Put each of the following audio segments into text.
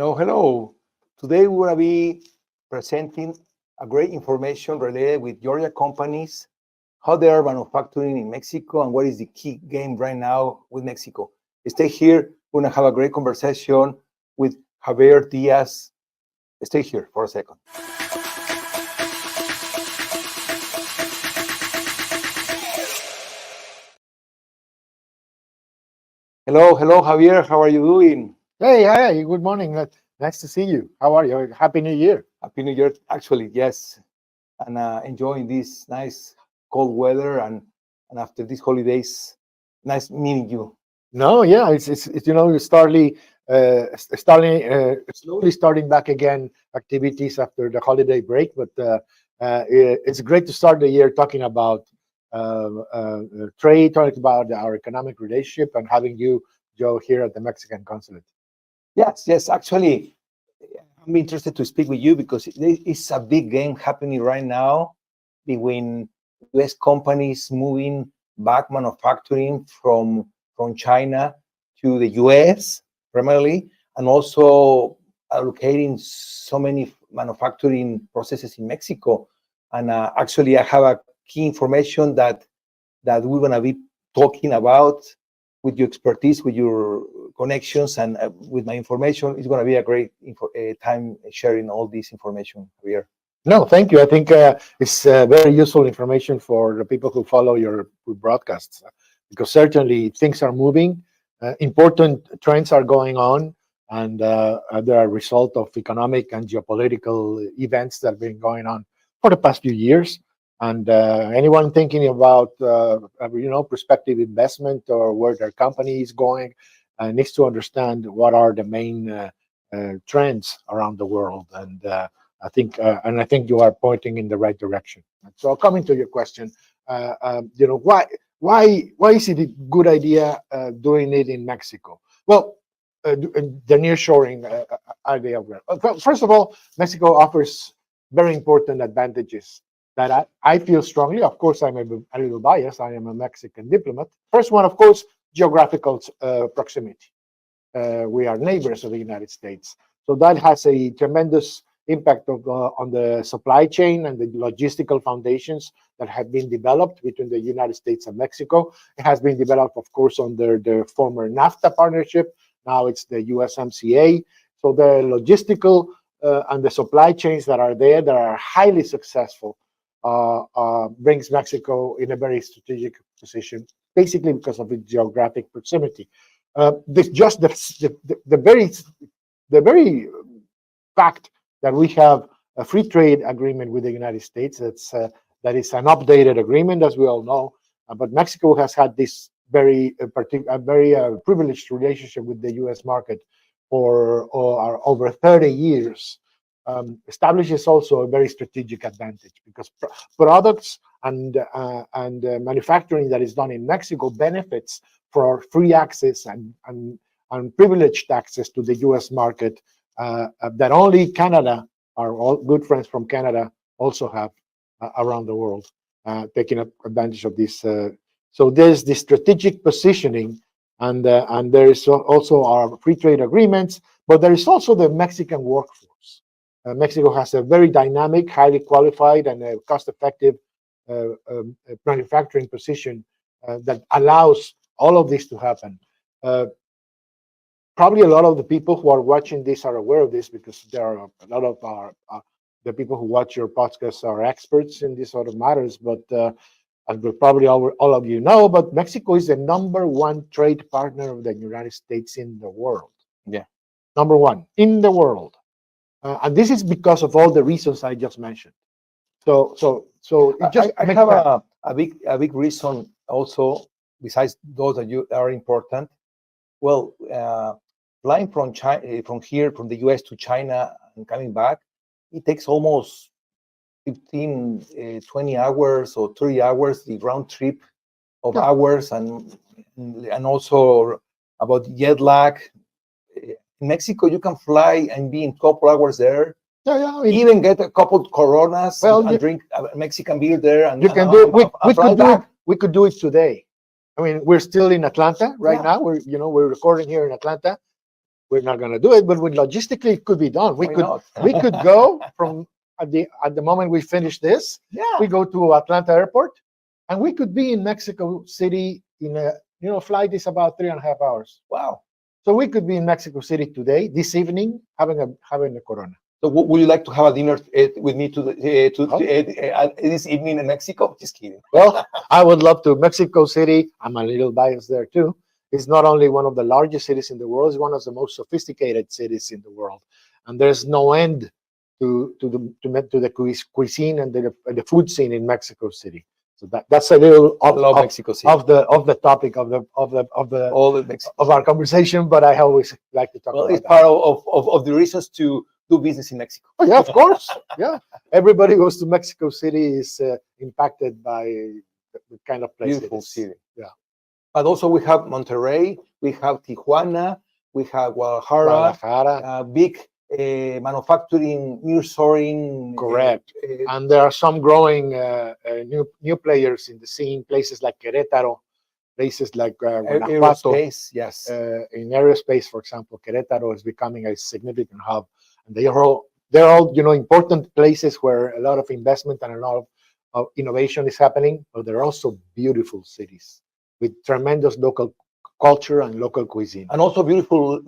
Hello, hello. Today we're going to be presenting a great information related with Georgia companies, how they are manufacturing in Mexico, and what is the key game right now with Mexico. Stay here. We're going to have a great conversation with Javier Díaz. Stay here for a second. Hello, hello, Javier. How are you doing? Hey, hi, good morning. Nice to see you. How are you? Happy New Year. Happy New Year, actually, yes. And enjoying this nice cold weather and after these holidays, nice meeting you. No, yeah, it's slowly starting back again activities after the holiday break. But it's great to start the year talking about trade, talking about our economic relationship, and having you, Joe, here at the Mexican consulate. Yes. Actually, I'm interested to speak with you because it's a big game happening right now between U.S. companies moving back manufacturing from China to the U.S. primarily, and also allocating so many manufacturing processes in Mexico. And actually, I have a key information that we're going to be talking about with your expertise, with your connections, and with my information. It's going to be a great time sharing all this information here. No, thank you. I think it's very useful information for the people who follow your broadcasts, because certainly things are moving, important trends are going on, and they're a result of economic and geopolitical events that have been going on for the past few years. And anyone thinking about prospective investment or where their company is going needs to understand what are the main trends around the world. And I think you are pointing in the right direction. So coming to your question, why is it a good idea doing it in Mexico? Well, the nearshoring idea. First of all, Mexico offers very important advantages that I feel strongly. Of course, I'm a little biased. I am a Mexican diplomat. First one, of course, geographical proximity. We are neighbors of the United States. So that has a tremendous impact on the supply chain and the logistical foundations that have been developed between the United States and Mexico. It has been developed, of course, under the former NAFTA partnership. Now it's the USMCA. So the logistical and the supply chains that are there that are highly successful brings Mexico in a very strategic position, basically because of its geographic proximity. The very fact that we have a free trade agreement with the United States, that is an updated agreement, as we all know, but Mexico has had this very privileged relationship with the U.S. market for over 30 years. Establishes also a very strategic advantage, because products and manufacturing that is done in Mexico benefits for free access and privileged access to the U.S. market that only Canada, our all good friends from Canada, also have around the world, taking advantage of this. So there's this strategic positioning, and there is also our free trade agreements, but there is also the Mexican workforce. Mexico has a very dynamic, highly qualified, and cost-effective manufacturing position that allows all of this to happen. Probably a lot of the people who are watching this are aware of this, because there are a lot of the people who watch your podcasts are experts in these sort of matters. But as probably all of you know, but Mexico is the #1 trade partner of the United States in the world. Yeah, #1 in the world. And this is because of all the reasons I just mentioned. So it just I have a big reason also, besides those that are important. Well, flying from the U.S. to China and coming back, it takes almost 15, 20 hours or 30 hours, the round trip of hours, and also about jet lag. In Mexico, you can fly and be in a couple hours there. Even get a couple of Coronas and drink Mexican beer there. And you can do it. We could do it today. I mean, we're still in Atlanta right now. We're recording here in Atlanta. we're not going to do it, but logistically it could be done. Why not? We could go from at the moment we finish this, Yeah. we go to Atlanta Airport, and we could be in Mexico City in a flight is about 3.5 hours. Wow. So we could be in Mexico City today, this evening, having a Corona. So would you like to have a dinner with me this evening in Mexico? Just kidding. Well, I would love to. Mexico City, I'm a little biased there too. It's not only one of the largest cities in the world, it's one of the most sophisticated cities in the world. And there's no end to the cuisine and the food scene in Mexico City. So that's a little Mexico City. of the topic of our conversation, but I always like to talk about it's that. part of the reasons to do business in Mexico. Oh, yeah, of course. Yeah, everybody goes to Mexico City is impacted by the kind of place Beautiful it is. city. Yeah. But also we have Monterrey, we have Tijuana, we have Guadalajara, big manufacturing, nearshoring. Correct. And there are some growing new players in the scene, places like Querétaro, places like Guanajuato. Aerospace, yes. In aerospace, for example, Querétaro is becoming a significant hub. And they're all important places where a lot of investment and a lot of innovation is happening, but they're also beautiful cities with tremendous local culture and local cuisine. And also beautiful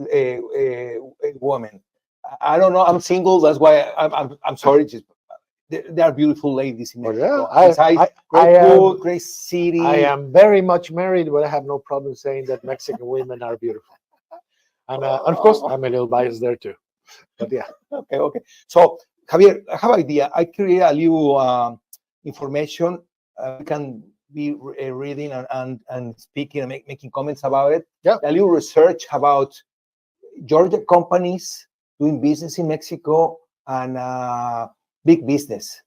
women. I don't know, I'm single, that's why I'm sorry, just there are beautiful ladies in Mexico. Yeah, great food, great city. I am very much married, but I have no problem saying that Mexican women are beautiful. And of course, I'm a little biased there too. But yeah. Okay. So, Javier, I have an idea. I create a little information. We can be reading and speaking and making comments about it. Yeah. A little research about Georgia companies doing business in Mexico and big business.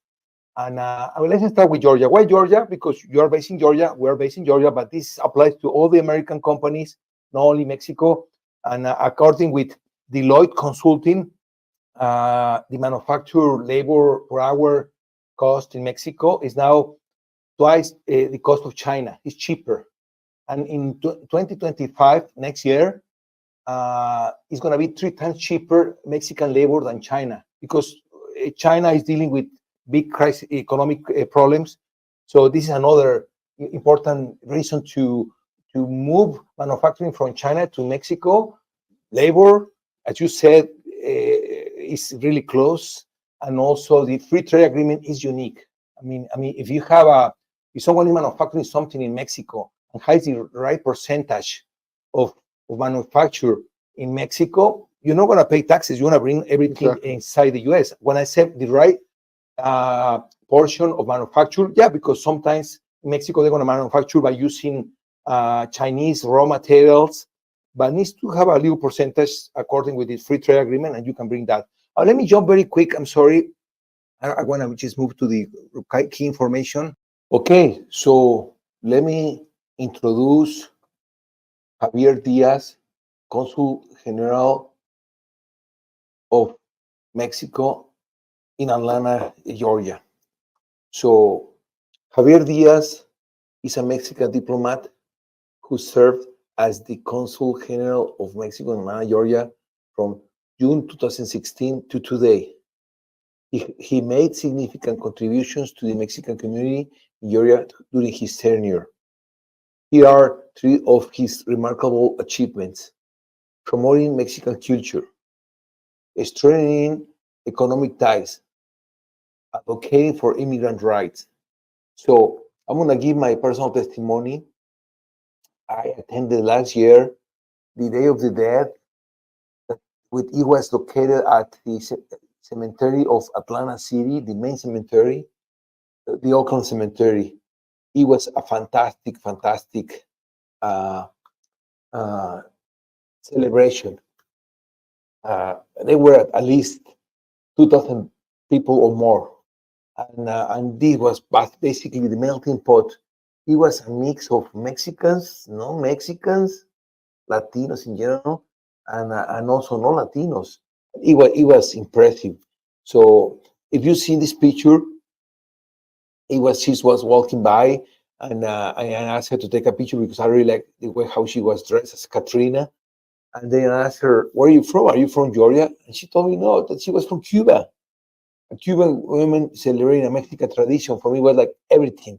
And let's start with Georgia. Why Georgia? Because you are based in Georgia, we're based in Georgia, but this applies to all the American companies, not only Mexico. And according with Deloitte Consulting, the manufacturer labor per hour cost in Mexico is now twice the cost of China. It's cheaper. And in 2025, next year, it's going to be 3 times cheaper Mexican labor than China, because China is dealing with big crisis, economic problems. So this is another important reason to move manufacturing from China to Mexico. Labor, as you said, is really close, and also the free trade agreement is unique. I mean, if someone is manufacturing something in Mexico and has the right percentage of manufacture in Mexico, you're not going to pay taxes. You're going to bring everything inside the U.S. When I say the right portion of manufacture, yeah, because sometimes in Mexico they're going to manufacture by using Chinese raw materials, but needs to have a little percentage according with the free trade agreement, and you can bring that. Let me jump very quick. I'm sorry. I want to just move to the key information. Okay, so let me introduce Javier Díaz, Consul General of Mexico in Atlanta, Georgia. So Javier Díaz is a Mexican diplomat who served as the Consul General of Mexico in Atlanta, Georgia from June 2016 to today. He made significant contributions to the Mexican community in Georgia during his tenure. Here are 3 of his remarkable achievements: promoting Mexican culture, strengthening economic ties, advocating for immigrant rights. So I'm going to give my personal testimony. I attended last year the Day of the Dead, it was located at the cemetery of Atlanta City, the main cemetery, the Oakland Cemetery. It was a fantastic celebration. There were at least 2,000 people or more. And this was basically the melting pot. It was a mix of Mexicans, non-Mexicans, Latinos in general, and also non-Latinos. It was impressive. So if you see this picture, she was walking by, and I asked her to take a picture because I really like the way how she was dressed as Katrina. And then I asked her, "Where are you from? Are you from Georgia?" And she told me no, that she was from Cuba. A Cuban women celebrating a Mexican tradition for me was like everything.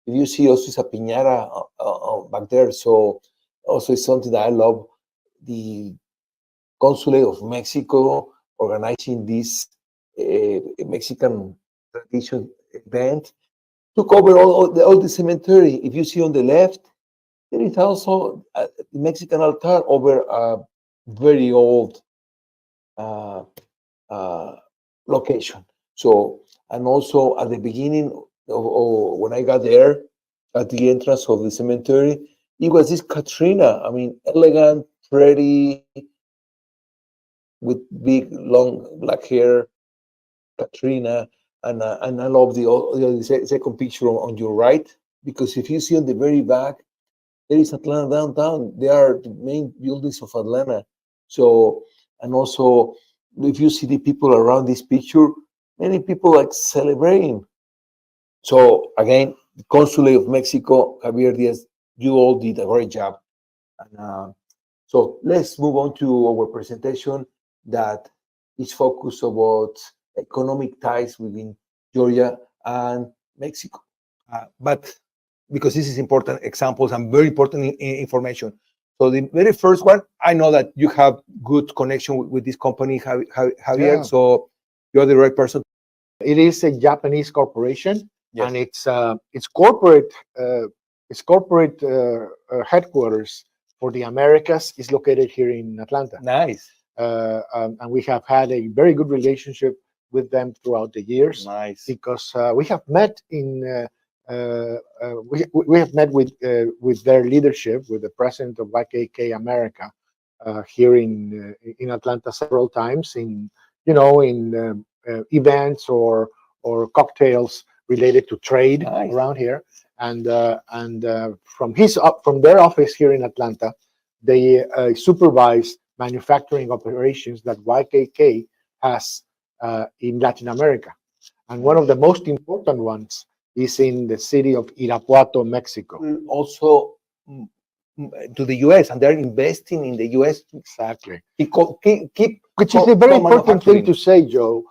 If you see also it's a piñata back there, so also it's something that I love. The Consulate of Mexico organizing this Mexican tradition event took over all the cemetery. If you see on the left, there is also a Mexican altar over a very old uh, uh, location. So, and also at the beginning of when I got there, at the entrance of the cemetery, it was this Katrina. I mean, elegant, pretty, with big, long black hair, Katrina. And I love the second picture on your right, because if you see on the very back, there is Atlanta downtown. They are the main buildings of Atlanta. So, and also, if you see the people around this picture, many people like celebrating. So again, the Consulate of Mexico, Javier Diaz, you all did a great job. And so let's move on to our presentation that is focused about economic ties between Georgia and Mexico. But because this is important examples and very important information. So the very first one, I know that you have good connection with this company, Javier. Yeah. So you're the right person. It is a Japanese corporation, Yes. and its corporate headquarters for the Americas is located here in Atlanta. Nice. And we have had a very good relationship with them throughout the years, Nice. because we have met we have met with their leadership, with the president of YKK America here in Atlanta several times, in events or cocktails related to trade. Nice. Around here. And from their office here in Atlanta, they supervise manufacturing operations that YKK has in Latin America. And one of the most important ones is in the city of Irapuato, Mexico. Also to the US, and they're investing in the US. Exactly. Keep Which is a very important thing manufacturing. to say, Joe.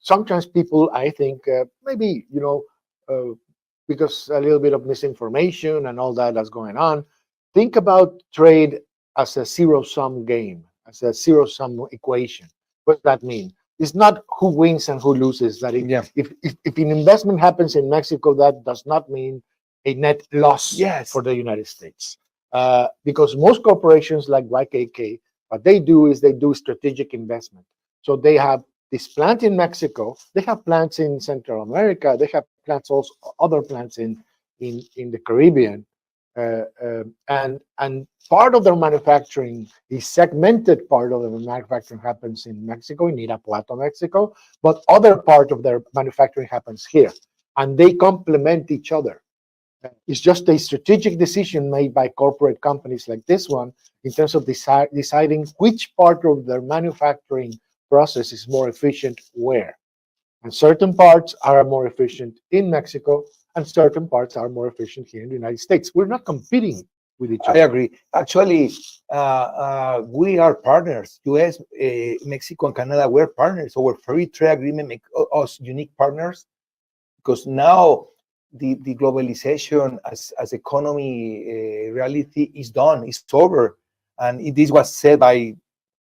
Sometimes people, I think, maybe, because a little bit of misinformation and all that that's going on, think about trade as a zero-sum game, as a zero-sum equation. What does that mean? It's not who wins and who loses. That Yeah. if an investment happens in Mexico, that does not mean a net loss Yes. for the United States. Because most corporations like YKK, what they do is they do strategic investment. So they have this plant in Mexico, they have plants in Central America, they have plants also, other plants in the Caribbean, and part of their manufacturing is segmented. Part of the manufacturing happens in Mexico, in Irapuato, Mexico, but other part of their manufacturing happens here, and they complement each other. It's just a strategic decision made by corporate companies like this one in terms of deciding which part of their manufacturing process is more efficient where. And certain parts are more efficient in Mexico, and certain parts are more efficient here in the United States. We're not competing with each I other. agree. Actually, we are partners. US, Mexico, and Canada, we're partners. Our free trade agreement makes us unique partners, because now the globalization as economy reality is done, it's over. And this was said by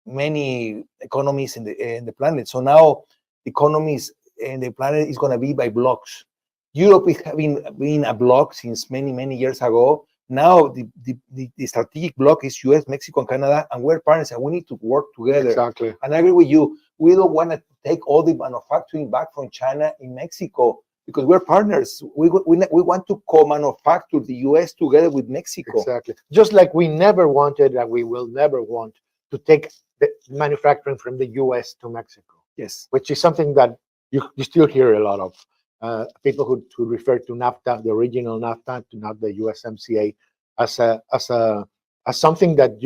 many economies in the planet. So now the economies in the planet is going to be by blocks. Europe is having been a block since many years ago. Now the strategic block is US, Mexico, and Canada, and we're partners, and we need to work together. Exactly. And I agree with you. We don't want to take all the manufacturing back from China in Mexico, because we're partners. We want to co-manufacture the US together with Mexico. Exactly. Just like we never wanted, and we will never want to take the manufacturing from the US to Mexico. Yes. Which is something that you still hear a lot of. People who refer to NAFTA, the original NAFTA, to not the USMCA, as something that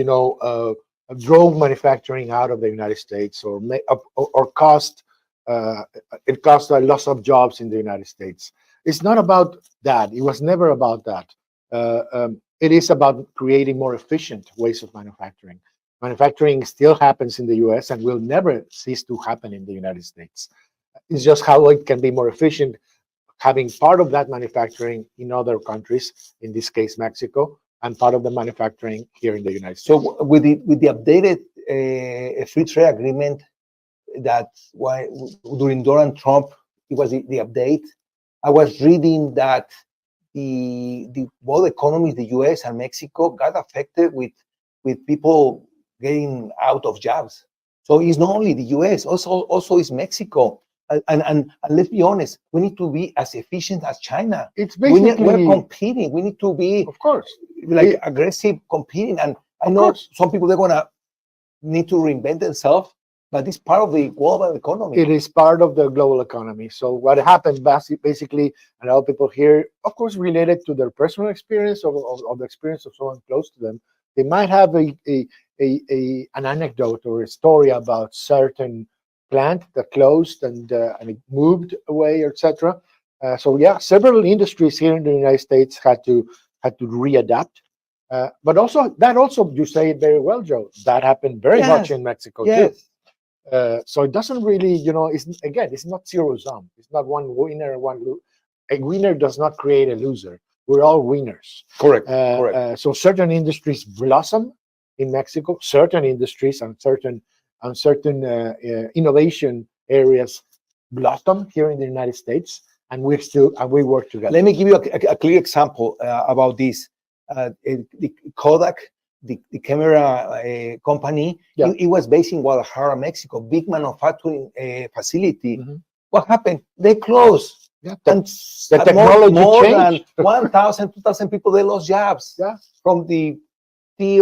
drove manufacturing out of the United States, or caused it caused a loss of jobs in the United States. It's not about that. It was never about that. It is about creating more efficient ways of manufacturing. Manufacturing still happens in the US and will never cease to happen in the United States. It's just how it can be more efficient having part of that manufacturing in other countries, in this case Mexico, and part of the manufacturing here in the United States. So with the updated free trade agreement that during Donald Trump, it was the update. I was reading that the both economies, the U.S. and Mexico, got affected with people getting out of jobs. So it's not only the U.S., also is Mexico. And let's be honest, we need to be as efficient as China. It's basically we're competing. We need to be, of course, like aggressive competing. And I know some people, they're gonna need to reinvent themselves, but it's part of the global economy. It is part of the global economy. So what happens basically, and all people here, of course, related to their personal experience or the experience of someone close to them, they might have an anecdote or a story about certain plant that closed and it moved away, etc. So yeah, several industries here in the United States had to readapt. But also you say it very well, Joe. That happened very much in Mexico too. So it doesn't really, it's not zero sum. It's not one winner, one loser. A winner does not create a loser. We're all winners. Correct. Correct. So certain industries blossom in Mexico. Certain industries and certain innovation areas blossom here in the United States, and we work together. Let me give you a clear example about this. The Kodak, the camera company, it was based in Guadalajara, Mexico, big manufacturing facility. Mm-hmm. What happened? They closed. Yeah, and the technology more changed. Than 1,000, 2,000 people, they lost jobs. Yeah. From the C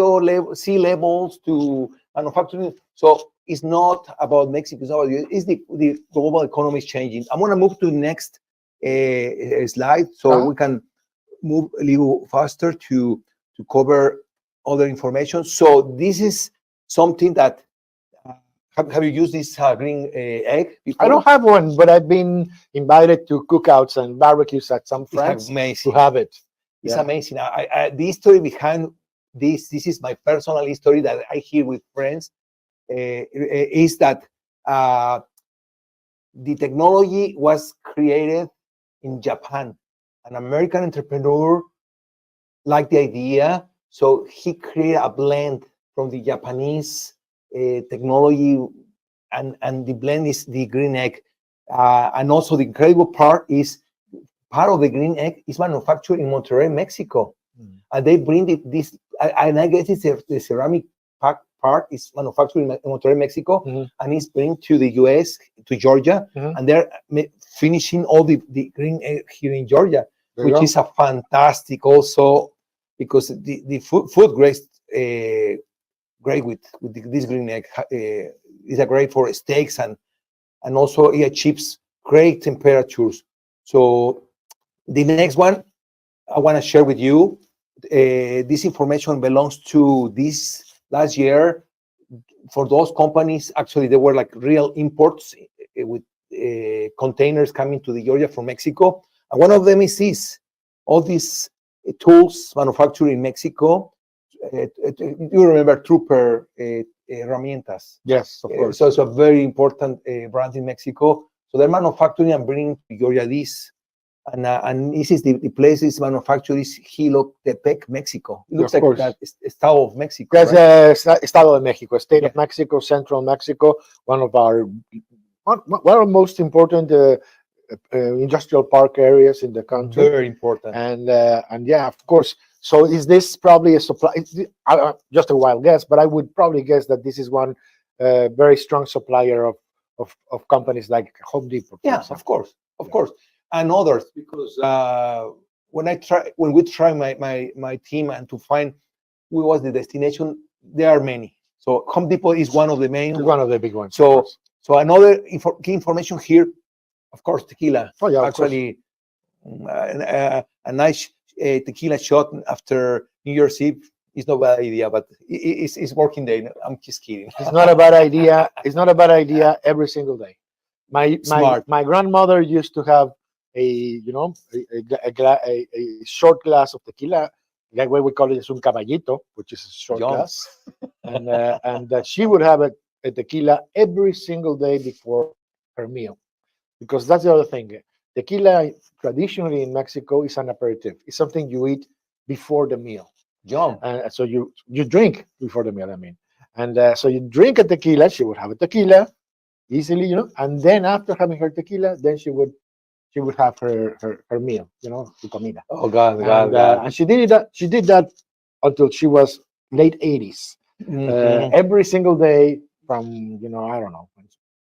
levels to manufacturing. So it's not about Mexico, it's the global economy is changing. I'm going to move to the next slide so we can move a little faster to cover other information. So this is something that, have you used this green egg before? I don't have one, but I've been invited to cookouts and barbecues at some friends who have it. It's amazing. The story behind this is my personal history that I hear with friends, is that the technology was created in Japan. An American entrepreneur liked the idea, so he created a blend from the Japanese technology, and the blend is the green egg. And also the incredible part is part of the green egg is manufactured in Monterrey, Mexico. And they bring this, and I guess it's the ceramic part is manufactured in Monterrey, Mexico, and it's bring to the US, to Georgia, and they're finishing all the green egg here in Georgia, which is a fantastic also, because the food grades great with this green egg. Is a great for steaks and also it achieves great temperatures. So the next one I want to share with you, this information belongs to this last year. For those companies, actually, they were like real imports with containers coming to the Georgia from Mexico. And one of them is this, all these tools manufactured in Mexico. You remember Trooper herramientas? Yes, of course. So it's a very important brand in Mexico. So they're manufacturing and bringing to Georgia this. And this is the place is manufactured is Jilotepec, Mexic,o It looks like that Estado of Mexico. That's Estado de Mexico, State of Mexico, Central Mexico, one of our most important industrial park areas in the country. Very important. And yeah, of course. So is this probably a supply? Just a wild guess, but I would probably guess that this is one very strong supplier of companies like Home Depot. Yeah, of course, and others, because when we try my team and to find who was the destination, there are many. So Home Depot is one of the main, one of the big ones. So another key information here, of course, tequila. Oh yeah, actually, a nice tequila shot after New Year's Eve is not a bad idea, but it's working day. I'm just kidding. It's not a bad idea. It's not a bad idea every single day. My grandmother used to have a short glass of tequila That way we call it un caballito, which is a short Young. glass. And she would have a tequila every single day before her meal, because that's the other thing. Tequila traditionally in Mexico is an aperitif. It's something you eat before the meal. Yum. So you drink before the meal. I mean, and so you drink a tequila. She would have a tequila easily, and then after having her tequila, then she would have her meal, su comida. Oh God, And she did that. She did that until she was late 80s. Mhm. Every single day from I don't know,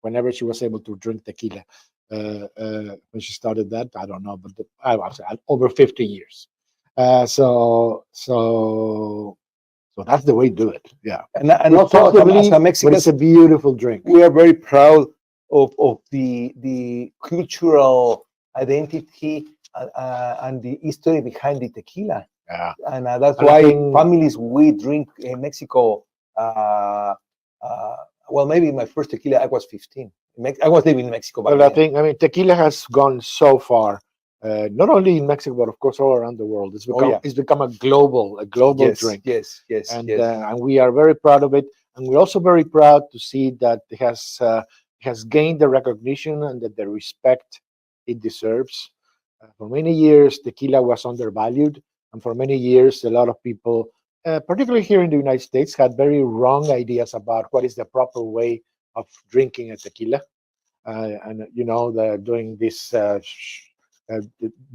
whenever she was able to drink tequila. When she started that, I don't know, but I was over 50 years. So that's the way to do it. Yeah. And It's also possibly, as a but Mexican, it's a beautiful drink. we are very proud of the cultural identity and the history behind the tequila. Yeah. And that's And I why think- families we drink in Mexico. Well, maybe my first tequila I was 15. I was living in Mexico back Well, then. I mean, tequila has gone so far, not only in Mexico but of course all around the world. It's become a global Yes, drink. yes, yes, And yes. and we are very proud of it. And we're also very proud to see that it has gained the recognition and the respect it deserves. For many years, tequila was undervalued, and for many years, a lot of people, particularly here in the United States, had very wrong ideas about what is the proper way of drinking a tequila. And they're doing this,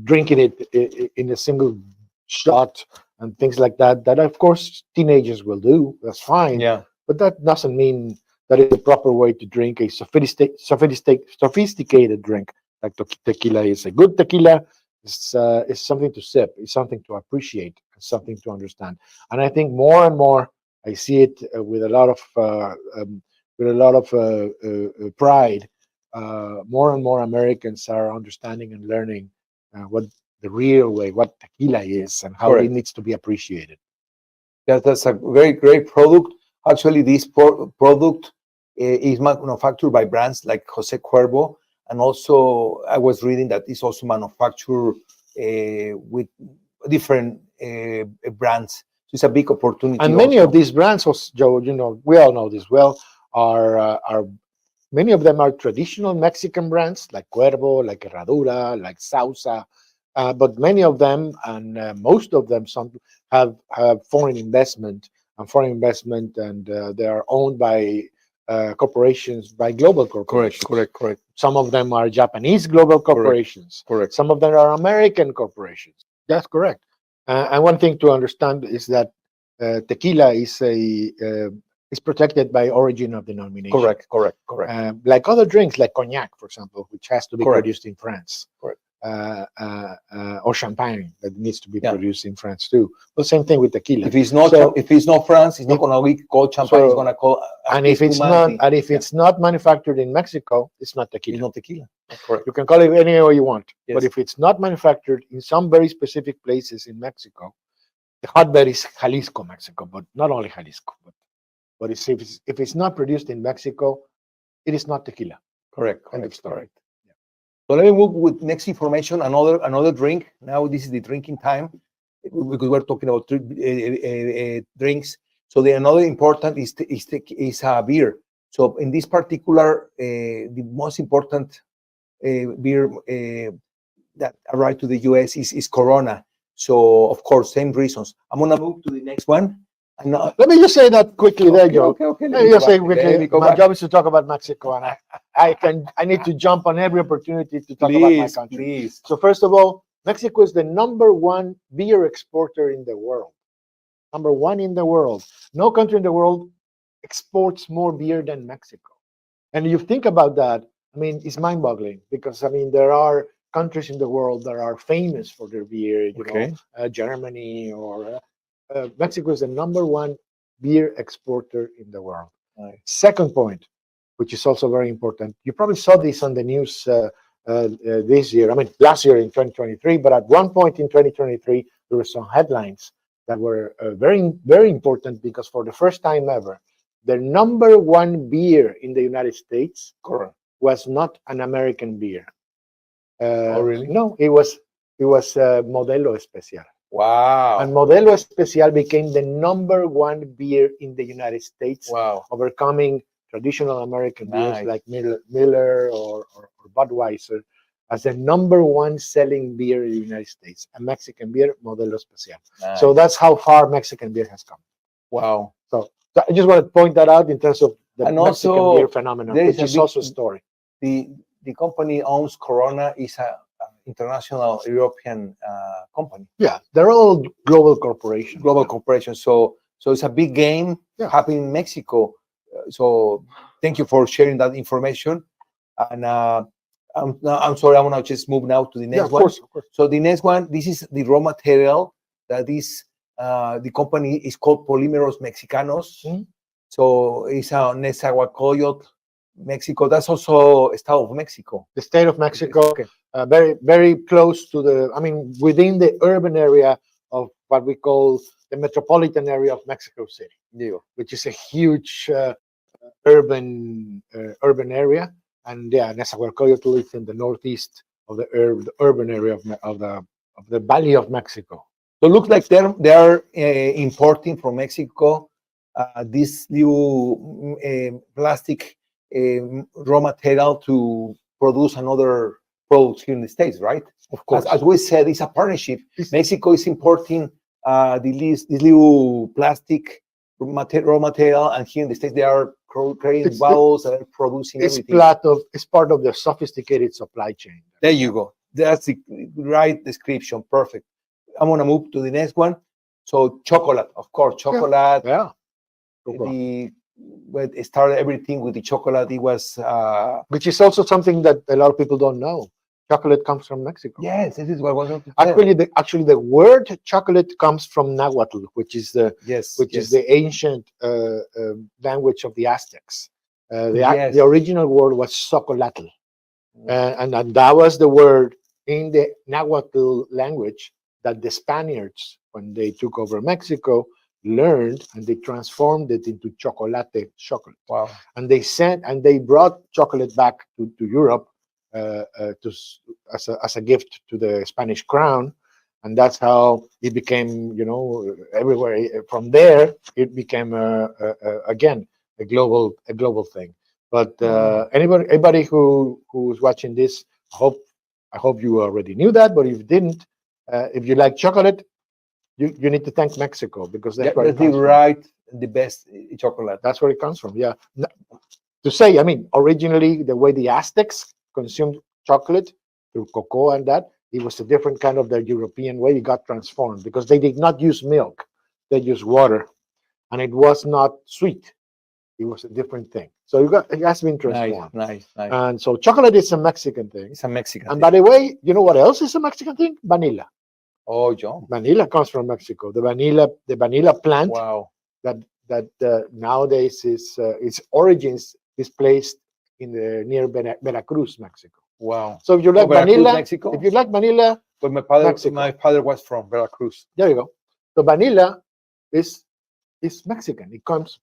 drinking it in a single shot and things like that. That of course teenagers will do. That's fine. Yeah. But that doesn't mean that it's the proper way to drink a sophisticated drink like tequila is. A good tequila is something to sip. It's something to appreciate. It's something to understand. And I think more and more I see it with a lot of pride. More and more Americans are understanding and learning what the real way, what tequila is, and how Correct. it needs to be appreciated. That's a very great product. Actually, this product is manufactured by brands like Jose Cuervo, and also I was reading that it's also manufactured with different brands. So it's a big opportunity. And many also. of these brands, Joe, we all know this well, are many of them are traditional Mexican brands like Cuervo, like Herradura, like Sausa. But many of them, and most of them, some have foreign investment, and they are owned by corporations, by global corporations. Correct. Some of them are Japanese global corporations. Correct. Some of them are American corporations. That's correct. And one thing to understand is that tequila is protected by origin of denomination. Correct. Like other drinks, like cognac, for example, which has to be Correct. produced in France. Correct. Or champagne that needs to be produced in France too. Well, same thing with tequila. If it's not France, it's not going to be called champagne. It's going to call. And if it's not manufactured in Mexico, it's not tequila. It's not tequila. Correct. You can call it any way you want, Yes. but if it's not manufactured in some very specific places in Mexico, the hotbed is Jalisco, Mexico, but not only Jalisco. But if it's not produced in Mexico, it is not tequila. Correct. End of story. So let me move with next information. Another drink. Now this is the drinking time because we're talking about drinks. So another important is beer. So in this particular, the most important beer that arrived to the U.S. is Corona. So of course, same reasons. I'm gonna move to the next one. Let me just say that quickly there, Joe. Okay. Let me just say quickly. My job is to talk about Mexico, and I need to jump on every opportunity to talk about my country. Please. So first of all, Mexico is the #1 beer exporter in the world. #1 in the world. No country in the world exports more beer than Mexico. And you think about that, I mean, it's mind-boggling because, I mean, there are countries in the world that are famous for their beer, you know, Germany or Mexico is the #1 beer exporter in the world. Right. Second point, which is also very important, you probably saw this on the news this year, I mean, last year in 2023, but at one point in 2023, there were some headlines that were very, very important because for the first time ever, the #1 beer in the United States was not an American beer. Oh, really? No, it was Modelo Especial. Wow. And Modelo Especial became the #1 beer in the United States, Wow. overcoming traditional American beers Nice. like Miller or Budweiser as the #1 selling beer in the United States. A Mexican beer, Modelo Especial. Nice. So that's how far Mexican beer has come. Wow. So I just want to point that out in terms of the And Mexican also, beer phenomenon, there is which a is big- also a story. The company owns Corona is a international European company, Yeah, they're all global corporations. global corporation. So it's a big game Yeah. happening in Mexico. So thank you for sharing that information. And I'm sorry, I want to just move now to the Yeah, next of one. course, of course. So the next one, this is the raw material that is the company is called Polímeros Mexicanos. Mhm. So it's a Nezahualcóyotl, Mexico. That's also Estado of Mexico. The state of Mexico, Okay. very, very close to within the urban area of what we call the metropolitan area of Mexico City, which is a huge urban area. And yeah, Nezahualcóyotl is in the northeast of the urban area of the Valley of Mexico. So it looks like they're importing from Mexico this new plastic raw material to produce another product here in the States, right? Of course. As we said, it's a partnership. Mexico is importing this new plastic raw material, and here in the States they are creating bottles and producing everything. It's part of the sophisticated supply chain. There you go. That's the right description. Perfect. I'm gonna move to the next one. So chocolate, of course, chocolate. Yeah. When it started everything with the chocolate, it was which is also something that a lot of people don't know. Chocolate comes from Mexico. Yes, this is what I wanted to say. Actually, the word chocolate comes from Nahuatl, which is the ancient language of the Aztecs. The original word was socolatl, and that was the word in the Nahuatl language that the Spaniards, when they took over Mexico, learned, and they transformed it into chocolate. Wow! And they brought chocolate back to Europe as a gift to the Spanish crown, and that's how it became, everywhere. From there, it became again a global thing. But anybody who's watching this, I hope you already knew that. But if you didn't, if you like chocolate, you need to thank Mexico, because that's where it comes from. The best chocolate. That's where it comes from. Yeah. To say, originally the way the Aztecs consumed chocolate through cocoa and that, it was a different kind of the European way. It got transformed because they did not use milk; they used water, and it was not sweet. It was a different thing. So it has been transformed. Nice. And so chocolate is a Mexican thing. It's a Mexican and thing. By the way, you know what else is a Mexican thing? Vanilla. Oh, John. Vanilla comes from Mexico. The vanilla plant. Wow. That nowadays its origins is placed in near Veracruz, Mexico. Wow. So if you like vanilla, Mexico? If you like vanilla, but my father was from Veracruz. There you go. So vanilla is Mexican. It comes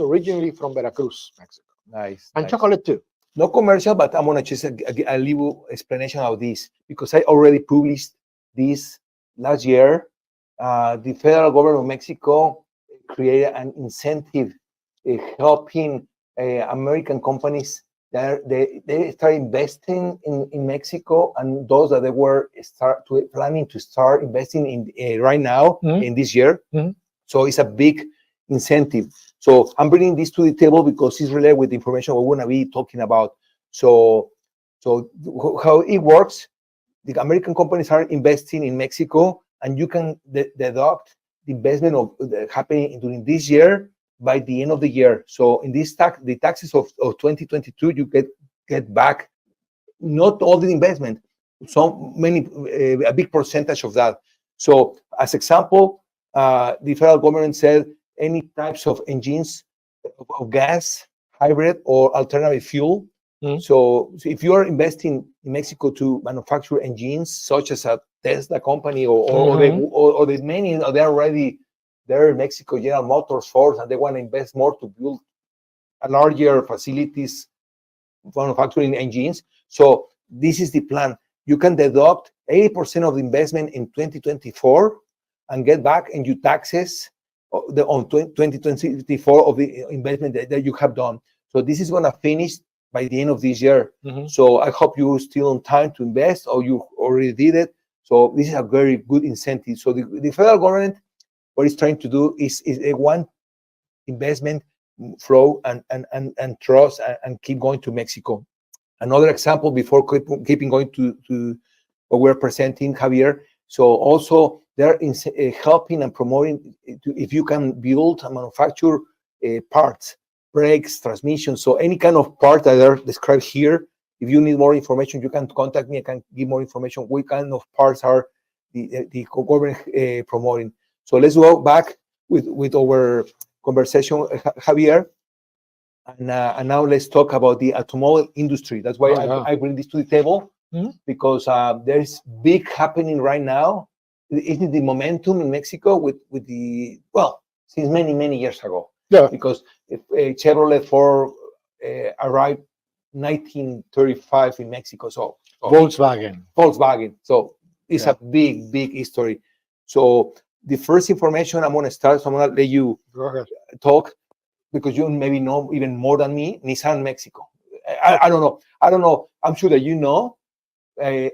originally from Veracruz, Mexico. Nice. And chocolate too. No commercial, but I'm gonna just a little explanation of this, because I already published this last year. The federal government of Mexico created an incentive helping American companies that they start investing in Mexico, and those that they were planning to start investing in right now in this year. So it's a big incentive. So I'm bringing this to the table because it's related with the information we're going to be talking about. So how it works, the American companies are investing in Mexico, and you can deduct the investment happening during this year by the end of the year. So in this the taxes of 2022, you get back not all the investment, a big percentage of that. So as example, the federal government said any types of engines of gas, hybrid or alternative fuel. So if you are investing in Mexico to manufacture engines such as a Tesla company or the many, they're already there in Mexico, General Motors, Ford, and they want to invest more to build a larger facilities manufacturing engines. So this is the plan. You can deduct 80% of the investment in 2024 and get back and your taxes on 2024 of the investment that you have done. So this is going to finish by the end of this year. So I hope you're still on time to invest, or you already did it. So this is a very good incentive. So the federal government, what it's trying to do is a one investment flow and trust and keep going to Mexico. Another example before keeping going to what we're presenting, Javier. So also they're helping and promoting if you can build and manufacture parts, brakes, transmissions. So any kind of part that are described here, if you need more information, you can contact me. I can give more information. What kind of parts are the government promoting? So let's go back with our conversation, Javier. And now let's talk about the automobile industry. That's why I bring this to the table, because there's big happening right now. Isn't the momentum in Mexico with the, well, since many years ago. Yeah. Because Chevrolet Ford arrived 1935 in Mexico. So Volkswagen. So it's a big history. So the first information I'm going to start, so I'm going to let you talk, because you maybe know even more than me, Nissan Mexico. I don't know. I'm sure that you know,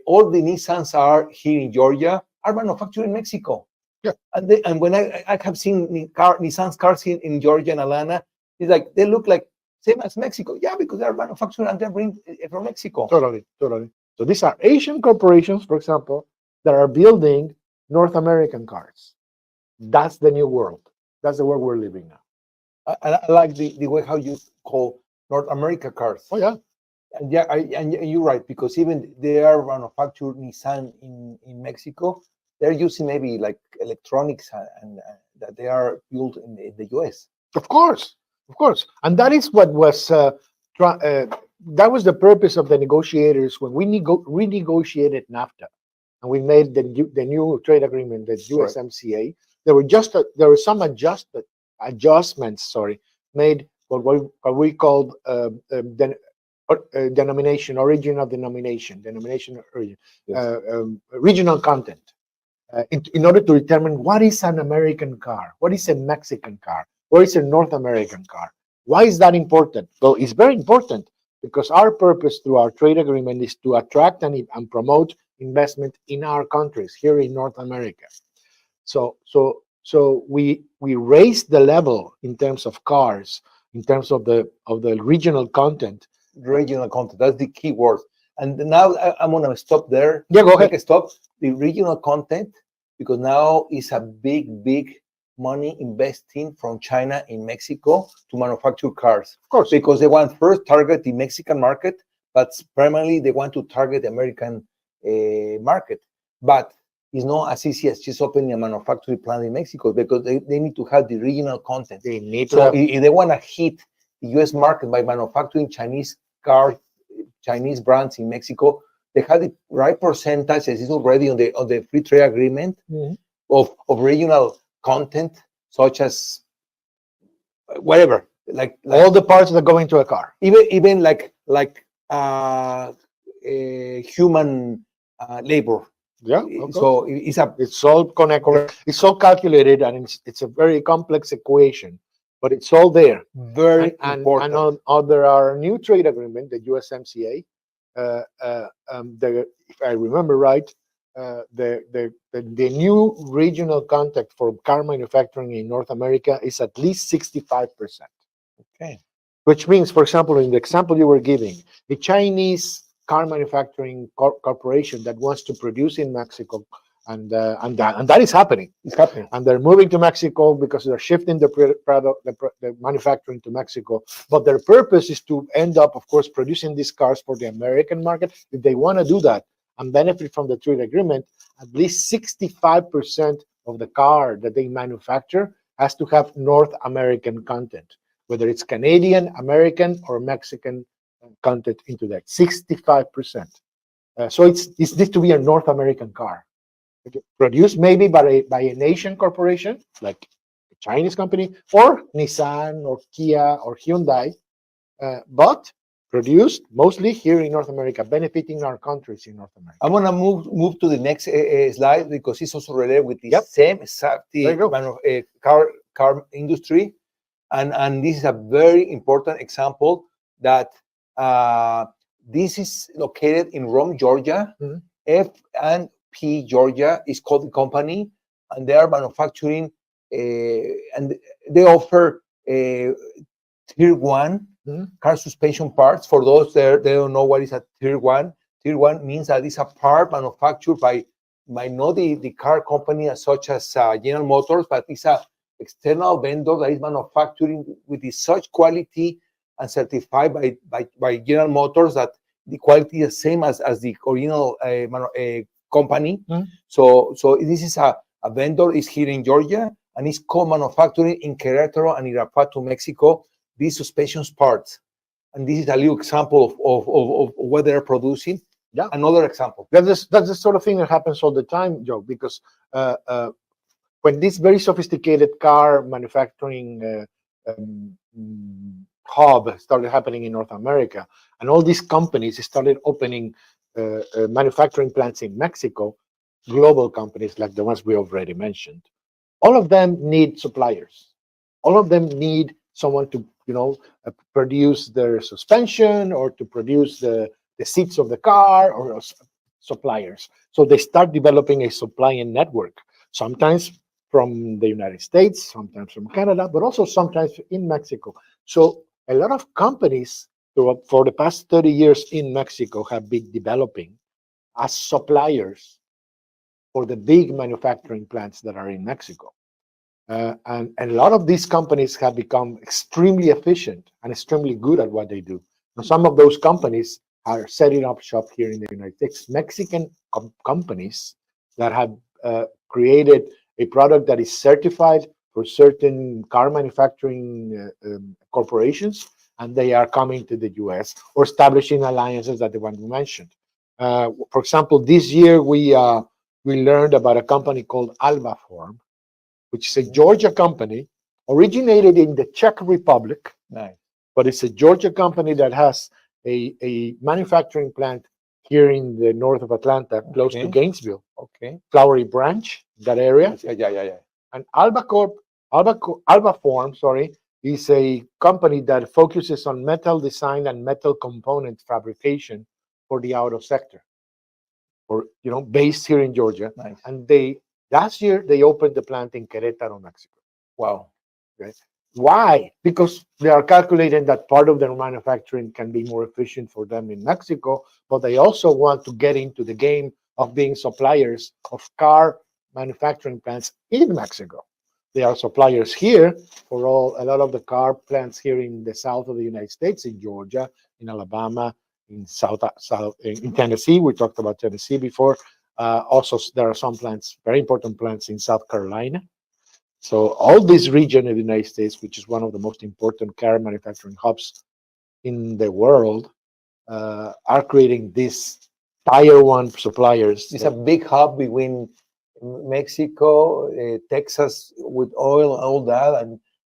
all the Nissans are here in Georgia are manufactured in Mexico. Yeah. And when I have seen Nissan's cars in Georgia and Atlanta, it's like they look like same as Mexico. Yeah, because they're manufactured and they're bring from Mexico. Totally. So these are Asian corporations, for example, that are building North American cars. That's the new world. That's the world we're living now. I like the way how you call North America cars. Oh yeah. And yeah, and you're right, because even they are manufactured Nissan in Mexico, they're using maybe like electronics and that they are built in the US. Of course, and that is what was that was the purpose of the negotiators when we renegotiated NAFTA, and we made the new trade agreement, the USMCA. There were some adjustments. Made what we called denomination, original denomination, regional content. In order to determine what is an American car, what is a Mexican car, what is a North American car. Why is that important? Well, it's very important because our purpose through our trade agreement is to attract and promote investment in our countries here in North America. So we raised the level in terms of cars, in terms of the regional content. Regional content, that's the key word. And now I'm gonna stop there. Yeah, go ahead. Stop the regional content, because now is a big money investing from China in Mexico to manufacture cars. Of course, because they want first target the Mexican market, but primarily they want to target the American market. But it's not as easy as just opening a manufacturing plant in Mexico, because they need to have the regional content. They need to. So if they want to hit the U.S. market by manufacturing Chinese cars, Chinese brands in Mexico, they have the right percentage, as is already on the free trade agreement, of regional content, such as whatever, like all the parts that go into a car, even like human labor. Yeah. Okay. So it's all connected. It's all calculated, and it's a very complex equation, but it's all there. Very important. And under our new trade agreement, the USMCA, if I remember right, the new regional content for car manufacturing in North America is at least 65%. Okay. Which means, for example, in the example you were giving, the Chinese car manufacturing corporation that wants to produce in Mexico, and that is happening. It's happening, and they're moving to Mexico because they're shifting the product, the manufacturing to Mexico. But their purpose is to end up, of course, producing these cars for the American market. If they want to do that and benefit from the trade agreement, at least 65% of the car that they manufacture has to have North American content, whether it's Canadian, American, or Mexican content into that. 65%. So it needs to be a North American car, produced maybe by an Asian corporation like a Chinese company, or Nissan, or Kia, or Hyundai, but produced mostly here in North America, benefiting our countries in North America. I'm gonna move to the next slide because it's also related with the Yep. same exact There you go. car industry, and this is a very important example that this is located in Rome, Georgia. Mhm. F&P Georgia is called the company, and they are manufacturing and they offer tier one Mhm. car suspension parts. For those there, they don't know what is a tier one. Tier one means that it's a part manufactured by not the car company as such as General Motors, but it's a external vendor that is manufacturing with such quality and certified by General Motors that the quality is the same as the original company. Mhm. So this is a vendor is here in Georgia and is co-manufacturing in Querétaro and Irapuato, Mexico, these suspensions parts. And this is a little example of what they're producing. Yeah. Another example. That's the sort of thing that happens all the time, Joe, because when this very sophisticated car manufacturing hub started happening in North America, and all these companies started opening manufacturing plants in Mexico, global companies like the ones we already mentioned, all of them need suppliers. All of them need someone to, produce their suspension or to produce the seats of the car or suppliers. So they start developing a supplying network, sometimes from the United States, sometimes from Canada, but also sometimes in Mexico. So a lot of companies for the past 30 years in Mexico have been developing as suppliers for the big manufacturing plants that are in Mexico. And a lot of these companies have become extremely efficient and extremely good at what they do. Now, some of those companies are setting up shop here in the United States. Mexican companies that have created a product that is certified for certain car manufacturing corporations, and they are coming to the US or establishing alliances that the one we mentioned. For example, this year we learned about a company called Albaform, which is a Georgia company originated in the Czech Republic. Nice. But it's a Georgia company that has a manufacturing plant here in the north of Atlanta, close to Gainesville. Okay. Flowery Branch, that area. Yeah. And Albaform, is a company that focuses on metal design and metal component fabrication for the auto sector, or based here in Georgia. Nice. And last year they opened the plant in Querétaro, Mexico. Wow. Okay. Why? Because they are calculating that part of their manufacturing can be more efficient for them in Mexico, but they also want to get into the game of being suppliers of car manufacturing plants in Mexico. They are suppliers here for a lot of the car plants here in the south of the United States, in Georgia, in Alabama, in in Tennessee. We talked about Tennessee before. Also, there are some plants, very important plants in South Carolina. So all this region of the United States, which is one of the most important car manufacturing hubs in the world, are creating these tier one suppliers. It's a big hub between Mexico, Texas with oil, all that,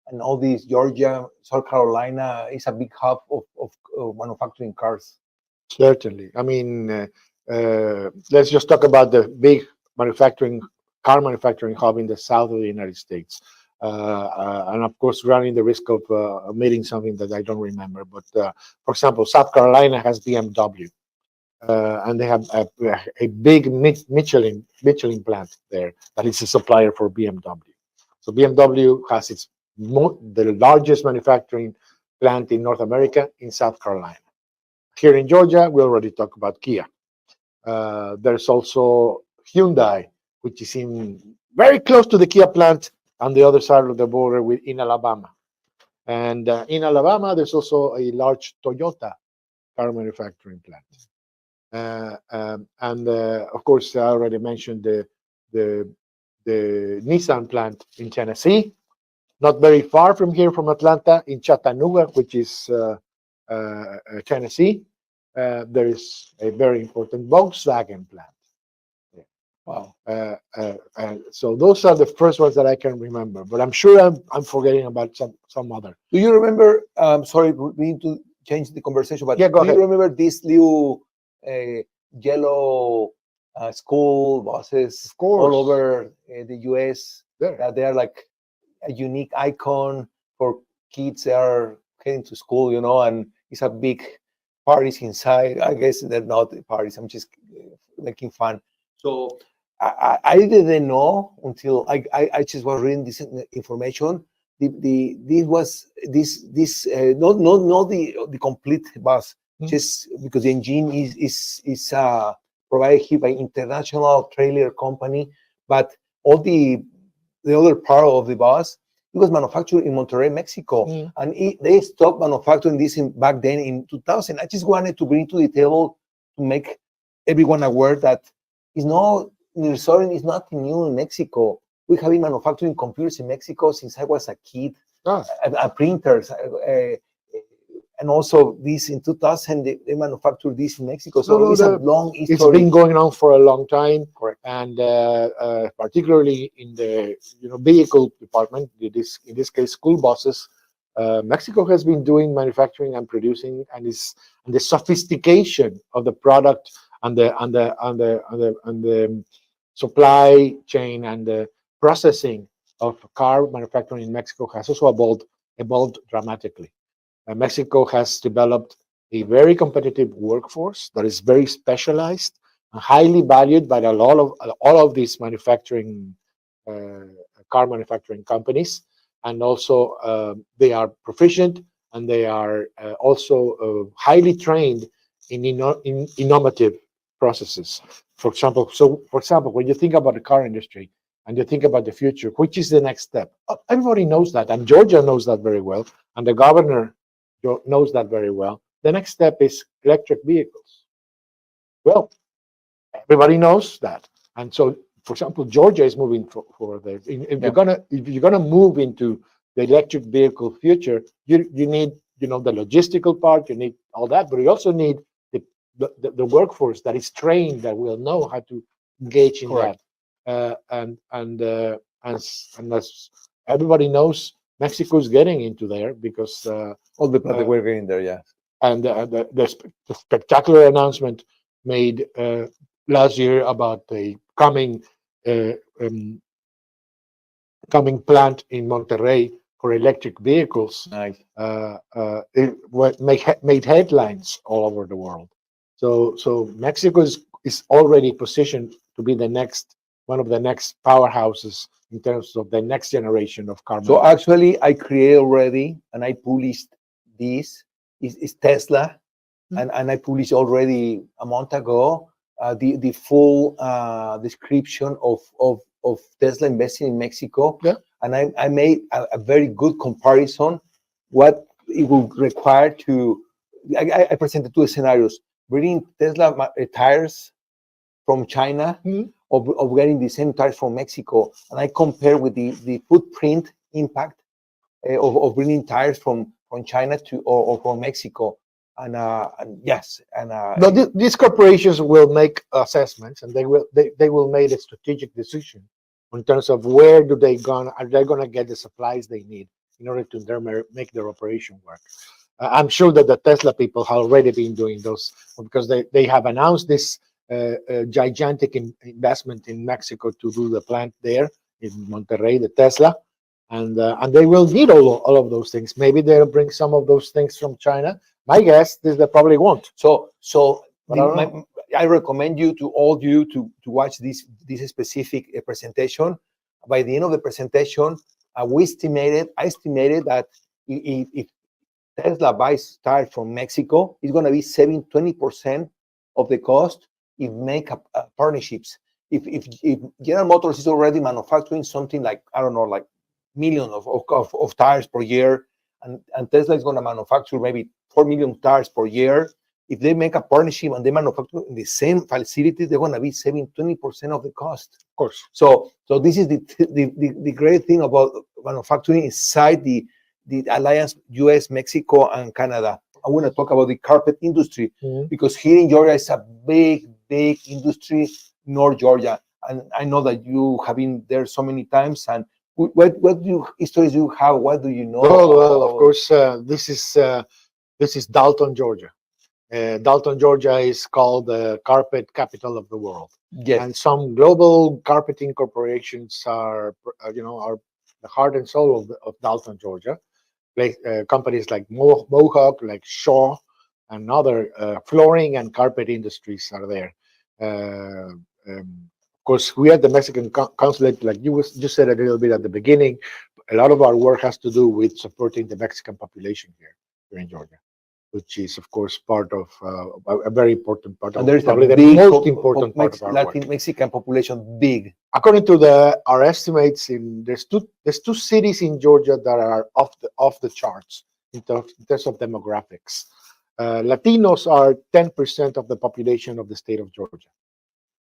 and all these Georgia, South Carolina. It's a big hub of manufacturing cars. Certainly. I mean, let's just talk about the big car manufacturing hub in the south of the United States. And of course, running the risk of omitting something that I don't remember. But for example, South Carolina has BMW. And they have a big Michelin plant there that is a supplier for BMW. So BMW has the largest manufacturing plant in North America in South Carolina. Here in Georgia, we already talked about Kia. There's also Hyundai, which is very close to the Kia plant on the other side of the border in Alabama. And in Alabama, there's also a large Toyota car manufacturing plant. And of course, I already mentioned the Nissan plant in Tennessee, not very far from here, from Atlanta, in Chattanooga, which is Tennessee. There is a very important Volkswagen plant. Yeah. Wow. So those are the first ones that I can remember, but I'm sure I'm forgetting about some other. Do you remember? Sorry, we need to change the conversation, but Yeah, go do you ahead. remember these little yellow school buses Of course. all over the US? There. They are like a unique icon for kids that are heading to school, you know, and it's a big parties inside. I guess they're not parties. I'm just making fun. So I didn't know until I just was reading this information. This not the complete bus, just because the engine is provided here by international trailer company, but all the other part of the bus, it was manufactured in Monterrey, Mexico, and they stopped manufacturing this back then in 2000. I just wanted to bring to the table to make everyone aware that it's not resort is nothing new in Mexico. We have been manufacturing computers in Mexico since I was a kid. Printers, and also this in 2000 they manufactured this in Mexico. So it's a long history. It's been going on for a long time. Correct. And particularly in the vehicle department, in this case school buses, Mexico has been doing manufacturing and producing, and the sophistication of the product and the supply chain and the processing of car manufacturing in Mexico has also evolved dramatically. Mexico has developed a very competitive workforce that is very specialized and highly valued by all of these manufacturing car manufacturing companies, and also they are proficient and they are also highly trained in innovative processes. For example, when you think about the car industry and you think about the future, which is the next step? Everybody knows that, and Georgia knows that very well, and the governor knows that very well. The next step is electric vehicles. Well, everybody knows that, and so, for example, Georgia is moving for the. If you're gonna move into the electric vehicle future, you need the logistical part, you need all that, but you also need the workforce that is trained, that will know how to engage in Correct. that. And as everybody knows, Mexico is getting into there because all the plants we're getting there, yeah. And the spectacular announcement made last year about the coming plant in Monterrey for electric vehicles. Nice. It made headlines all over the world. So Mexico is already positioned to be one of the next powerhouses in terms of the next generation of car. So actually, I created already, and I published this. Is Tesla, and I published already a month ago the full description of Tesla investing in Mexico. Yeah. And I made a very good comparison what it will require to. I presented two scenarios: bringing Tesla tires from China, of getting the same tires from Mexico, and I compare with the footprint impact of bringing tires from China to or from Mexico, and yes, and no, these corporations will make assessments, and they will make a strategic decision in terms of where are they gonna get the supplies they need in order to make their operation work. I'm sure that the Tesla people have already been doing those, because they have announced this gigantic investment in Mexico to do the plant there in Monterrey, the Tesla, and they will need all of those things. Maybe they'll bring some of those things from China. My guess is they probably won't. I recommend you to watch this specific presentation. By the end of the presentation, I estimated that if Tesla buys tires from Mexico, it's going to be saving 20% of the cost if make partnerships. If General Motors is already manufacturing something like, I don't know, like millions of tires per year, and Tesla is going to manufacture maybe 4 million tires per year. If they make a partnership and they manufacture in the same facility, they're going to be saving 20% of the cost. Of course. So this is the great thing about manufacturing inside the alliance, US, Mexico, and Canada. I want to talk about the carpet industry, because here in Georgia is a big industry, North Georgia, and I know that you have been there so many times. And what stories do you have? What do you know? Well, of course, this is This is Dalton, Georgia. Dalton, Georgia is called the carpet capital of the world. Yes. And some global carpeting corporations are the heart and soul of Dalton, Georgia. Companies like Mohawk, like Shaw, and other flooring and carpet industries are there. Of course, we at the Mexican consulate, like you said a little bit at the beginning, a lot of our work has to do with supporting the Mexican population here in Georgia, which is, of course, part of a very important part of probably the most important part of our Latin work. Mexican population, big. According to our estimates, there's two cities in Georgia that are off the charts in terms of demographics. Latinos are 10% of the population of the state of Georgia.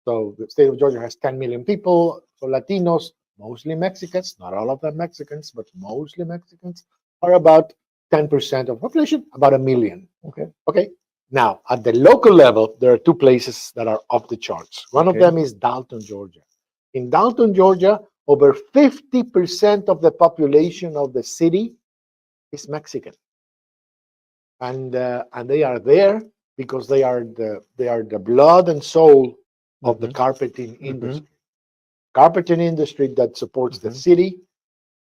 So the state of Georgia has 10 million people. So Latinos, mostly Mexicans, not all of them Mexicans, but mostly Mexicans, are about 10% of population, about 1 million. Okay. Now, at the local level, there are two places that are off the charts. One of them is Dalton, Georgia. In Dalton, Georgia, over 50% of the population of the city is Mexican, and they are there because they are the blood and soul of the carpeting industry. Carpeting industry that supports the city,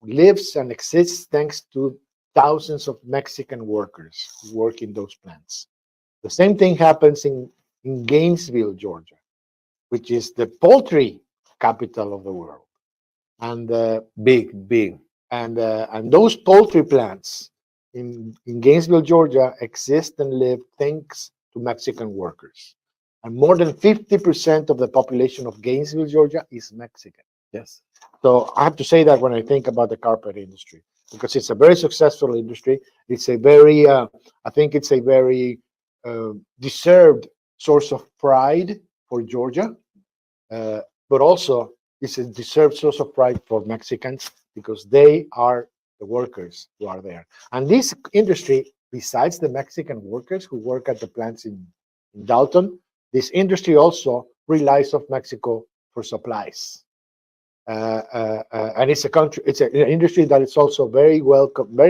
lives and exists thanks to thousands of Mexican workers who work in those plants. The same thing happens in Gainesville, Georgia, which is the poultry capital of the world. And big. And those poultry plants in Gainesville, Georgia, exist and live thanks to Mexican workers. And more than 50% of the population of Gainesville, Georgia, is Mexican. Yes. So I have to say that when I think about the carpet industry, because it's a very successful industry. It's a very, I think it's a very deserved source of pride for Georgia, but also it's a deserved source of pride for Mexicans because they are the workers who are there. And this industry, besides the Mexican workers who work at the plants in Dalton, this industry also relies on Mexico for supplies. And it's an industry that is also very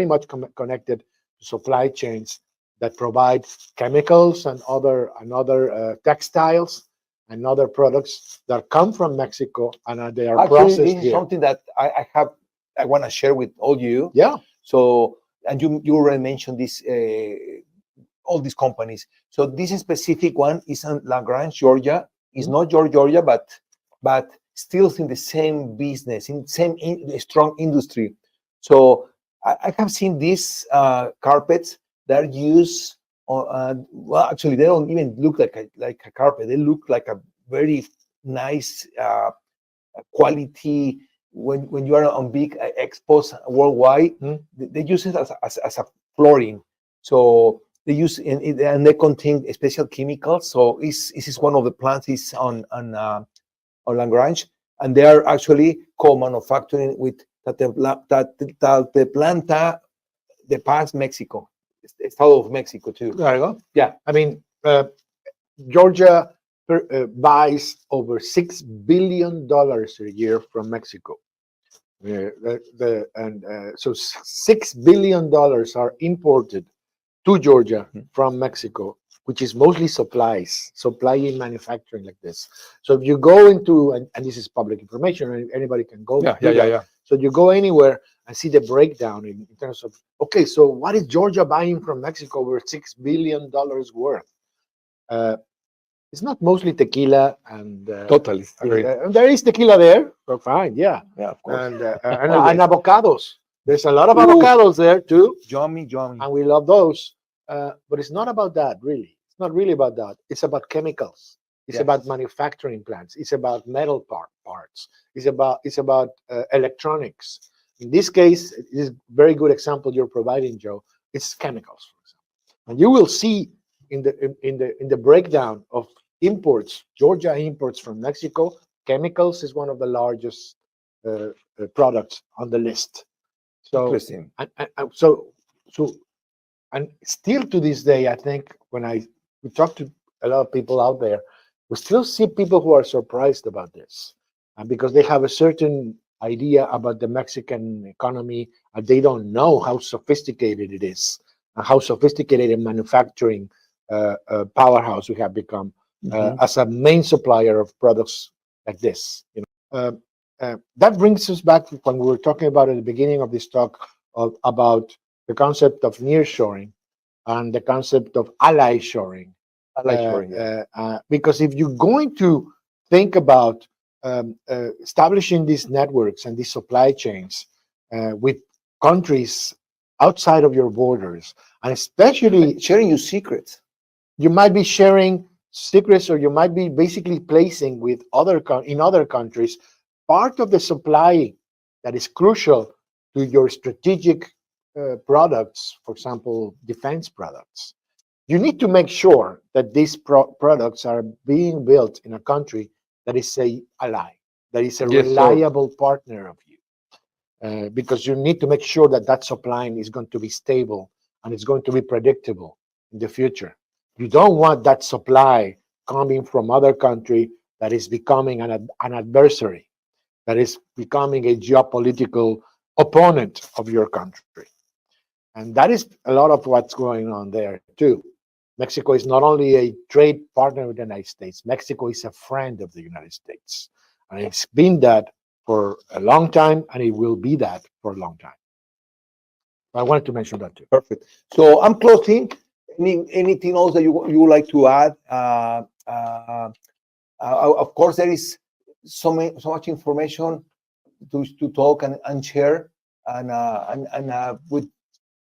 much connected to supply chains that provide chemicals and other textiles and other products that come from Mexico and they are processed this is here. something that I want to share with all you. Yeah. So, and you already mentioned this, all these companies. So this specific one is in LaGrange, Georgia. It's not Georgia, but still in the same business, in the same strong industry. So I have seen these carpets that are used. Well, actually, they don't even look like a carpet. They look like a very nice quality. When you are on big expos worldwide, they use it as a flooring. So they use and they contain special chemicals. So this is one of the plants is on LaGrange, and they are actually co-manufacturing with Planta de Paz, Mexico, Estado of Mexico too. There you go. Yeah, I mean, Georgia buys over $6 billion a year from Mexico. So $6 billion are imported to Georgia from Mexico, which is mostly supplies, supplying manufacturing like this. So if you go into, and this is public information, and anybody can go. Yeah. So you go anywhere and see the breakdown in terms of, okay, so what is Georgia buying from Mexico over $6 billion worth? It's not mostly tequila and totally. There is tequila there, so fine, yeah, of course. and avocados. There's a lot of avocados there too. Yummy. And we love those. But it's not about that, really. It's not really about that. It's about chemicals. It's about manufacturing plants. It's about metal parts. It's about electronics. In this case, it is a very good example you're providing, Joe. It's chemicals, for example. And you will see in the breakdown of imports, Georgia imports from Mexico, chemicals is one of the largest products on the list. So, interesting. And still to this day, I think when we talk to a lot of people out there, we still see people who are surprised about this, and because they have a certain idea about the Mexican economy, and they don't know how sophisticated it is. and how sophisticated in manufacturing powerhouse we have become as a main supplier of products like this. That brings us back to when we were talking about at the beginning of this talk about the concept of nearshoring and the concept of ally shoring. Because if you're going to think about establishing these networks and these supply chains with countries outside of your borders, and especially sharing your secrets, you might be sharing secrets, or you might be basically placing with in other countries part of the supply that is crucial to your strategic products, for example, defense products. You need to make sure that these products are being built in a country that is a ally, that is a reliable partner of you, because you need to make sure that that supply is going to be stable and it's going to be predictable in the future. You don't want that supply coming from other country that is becoming an adversary, that is becoming a geopolitical opponent of your country. And that is a lot of what's going on there too. Mexico is not only a trade partner with the United States, Mexico is a friend of the United States. And it's been that for a long time, and it will be that for a long time. I wanted to mention that too. Perfect. So I'm closing. Anything else that you would like to add? Of course, there is so much information to talk and share, and with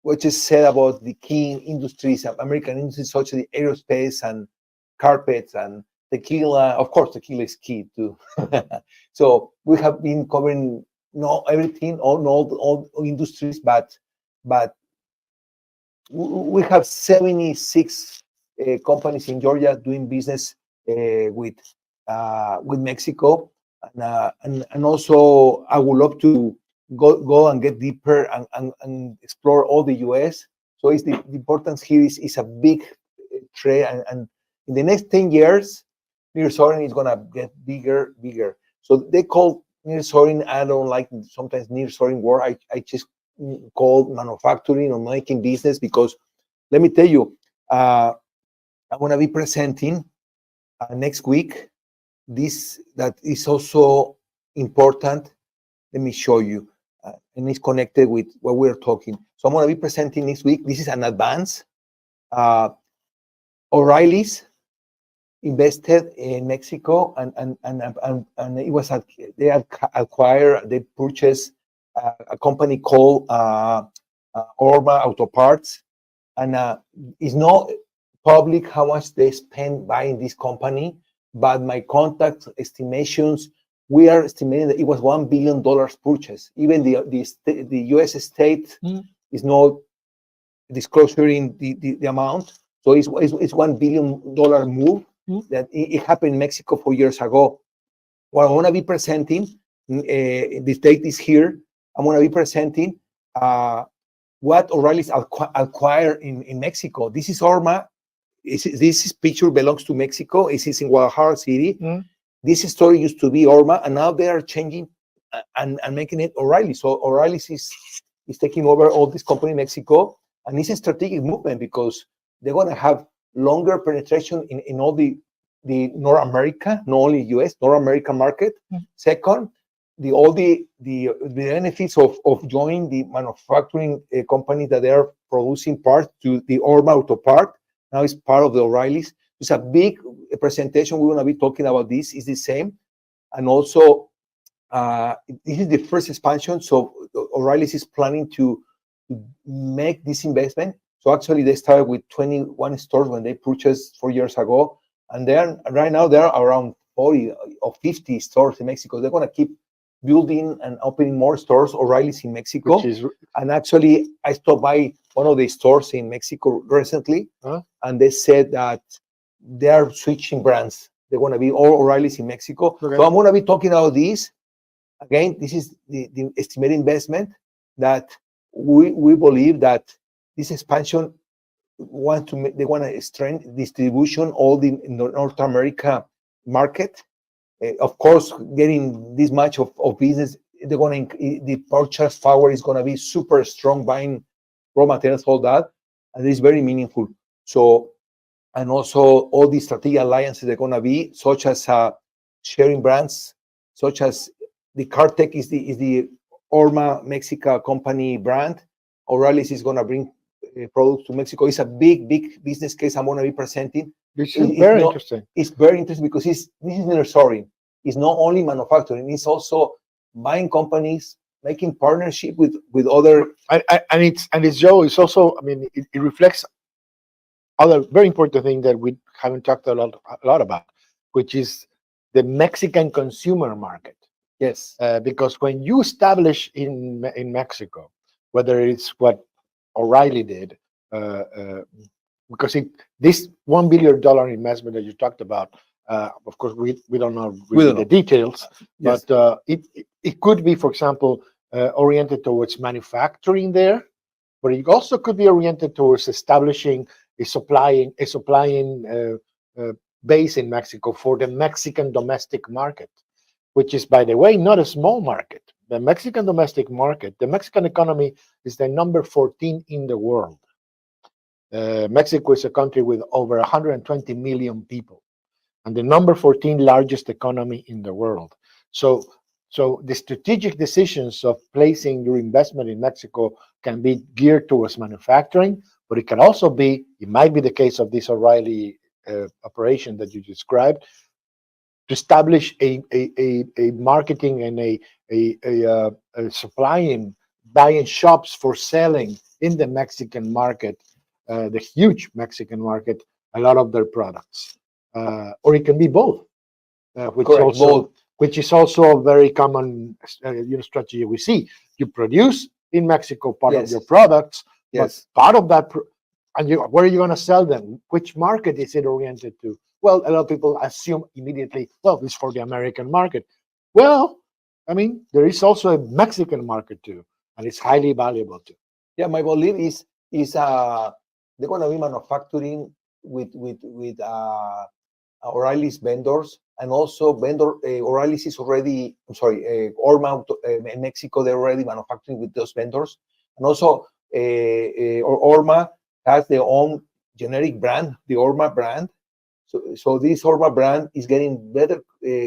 what you said about the key industries, American industries, such as the aerospace and carpets and tequila. Of course, tequila is key too. So we have been covering everything, all industries, but we have 76 companies in Georgia doing business with Mexico, and also I would love to go and get deeper and explore all the US. So it's the importance here is a big trade, and in the next 10 years, nearshoring is gonna get bigger. So they call nearshoring, I don't like sometimes nearshoring word. I just call manufacturing or making business, because let me tell you, I'm gonna be presenting next week. This that is also important. Let me show you. And it's connected with what we're talking. So I'm going to be presenting next week. This is an advance. O'Reilly's invested in Mexico, and it was they purchased a company called Orma Auto Parts, and it's not public how much they spend buying this company, but my contact estimations, we are estimating that it was $1 billion purchase. Even the U.S. state is not disclosing the amount. So it's $1 billion move that it happened in Mexico 4 years ago. What I want to be presenting, the date is here. I'm going to be presenting what O'Reilly's acquired in Mexico. This is Orma. This picture belongs to Mexico. It is in Guadalajara City. This story used to be Orma, and now they are changing and making it O'Reilly. So O'Reilly's is taking over all this company in Mexico, and it's a strategic movement because they're going to have longer penetration in all the North America, not only US, North American market. Second, all the benefits of joining the manufacturing companies that they are producing parts to the Orma Auto Part. Now it's part of the O'Reilly's. It's a big presentation. We're going to be talking about this. It's the same. And also, this is the first expansion. So O'Reilly's is planning to make this investment. So actually, they started with 21 stores when they purchased 4 years ago. And right now, there are around 40 or 50 stores in Mexico. They're going to keep building and opening more stores, O'Reilly's in Mexico. And actually, I stopped by one of the stores in Mexico recently, and they said that they are switching brands. They're going to be all O'Reilly's in Mexico. Okay. So I'm going to be talking about this. Again, this is the estimated investment that we believe that this expansion they want to strengthen distribution all in the North America market. Of course, getting this much of business, the purchase power is going to be super strong, buying raw materials, all that. and it's very meaningful. So, and also all the strategic alliances they're going to be, such as sharing brands, such as the Cartec is the Orma Mexica company brand. O'Reilly's is going to bring products to Mexico. It's a big business case I'm going to be presenting. This is very interesting. It's very interesting because this is nearshoring. It's not only manufacturing, it's also buying companies, making partnership with other. And it's Joe, it's also, I mean, it reflects other very important thing that we haven't talked a lot about, which is the Mexican consumer market. Yes. Because when you establish in Mexico, whether it's what O'Reilly did, because this $1 billion investment that you talked about, of course, we don't know really the details, yes. but it could be, for example, oriented towards manufacturing there, but it also could be oriented towards establishing a supplying base in Mexico for the Mexican domestic market, which is, by the way, not a small market. The Mexican domestic market, the Mexican economy is the number 14 in the world. Mexico is a country with over 120 million people and the number 14 largest economy in the world. So the strategic decisions of placing your investment in Mexico can be geared towards manufacturing, but it can also be, it might be the case of this O'Reilly operation that you described, to establish a marketing and a supplying, buying shops for selling in the Mexican market, the huge Mexican market, a lot of their products. Or it can be both, which is also a very common strategy we see. You produce in Mexico part of your products, but part of that, where are you going to sell them? Which market is it oriented to? Well, a lot of people assume immediately, well, it's for the American market. Well, I mean, there is also a Mexican market too, and it's highly valuable too. Yeah, my belief is they're going to be manufacturing with O'Reilly's vendors, and also O'Reilly's is already, Orma in Mexico, they're already manufacturing with those vendors, and also Orma has their own generic brand, the Orma brand. So this Orma brand is getting better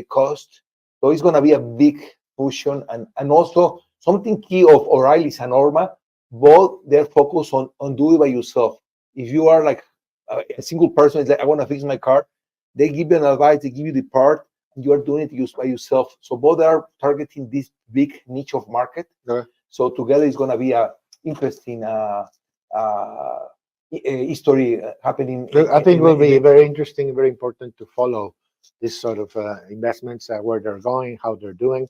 cost. So it's going to be a big fusion, and also something key of O'Reilly's and Orma, both they're focused on do it by yourself. If you are like a single person, it's like, I want to fix my car, they give you an advice, they give you the part, and you are doing it by yourself. So both are targeting this big niche of market. So together it's going to be a interesting history happening. I think it will be very interesting, very important to follow this sort of investments, where they're going, how they're doing.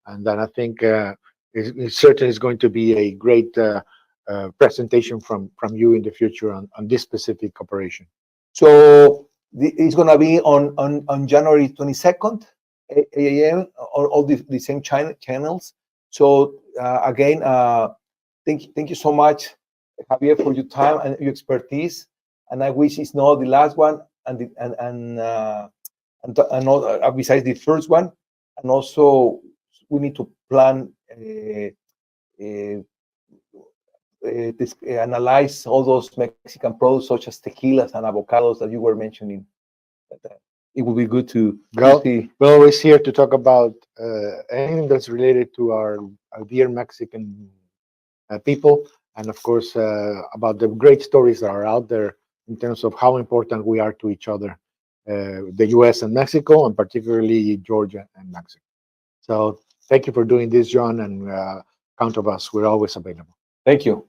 And then I think it certainly is going to be a great presentation from you in the future on this specific operation. So it's going to be on January 22nd, 8 a.m., all the same channels. So again, thank you so much, Javier, for your time and your expertise. And I wish it's not the last one, and besides the first one. And also, we need to plan analyze all those Mexican products, such as tequilas and avocados that you were mentioning. It would be good to see. We're always here to talk about anything that's related to our dear Mexican people, and of course about the great stories that are out there in terms of how important we are to each other, the U.S. and Mexico, and particularly Georgia and Mexico. So thank you for doing this, John, and count on us. We're always available. Thank you.